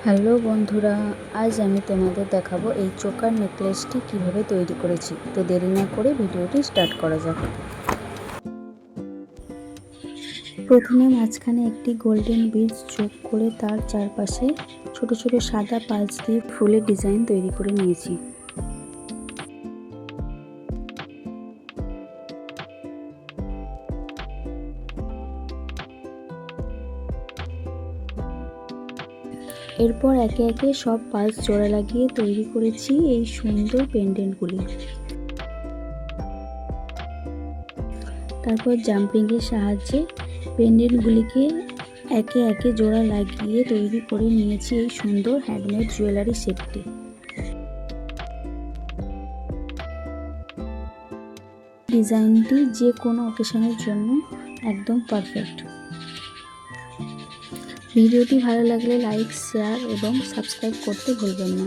Hello বন্ধুরা, আজ আমি তোমাদের দেখাবো এই চোকার নেকলেসটি কিভাবে তৈরি করেছি। তো দেরি না করে ভিডিওটি স্টার্ট করা যাক। প্রথমে মাঝখানে একটি গোল্ডেন বিডস যোগ করে তার চারপাশে ছোট ছোট সাদা পালস দিয়ে ফুলের ডিজাইন তৈরি করে নিয়েছি। এরপর একে একে সব পালস জোড়া লাগিয়ে তৈরি করেছি এই সুন্দর পেন্ডেন্টগুলি। তারপর জাম্পিংয়ের সাহায্যে পেন্ডেন্টগুলিকে একে একে জোড়া লাগিয়ে তৈরি করে নিয়েছি এই সুন্দর হ্যান্ডমেড জুয়েলারি সেটটি। ডিজাইনটি যে কোনো অকেশনের জন্য একদম পারফেক্ট। ভিডিওটি ভালো লাগলে লাইক, শেয়ার এবং সাবস্ক্রাইব করতে ভুলবেন না।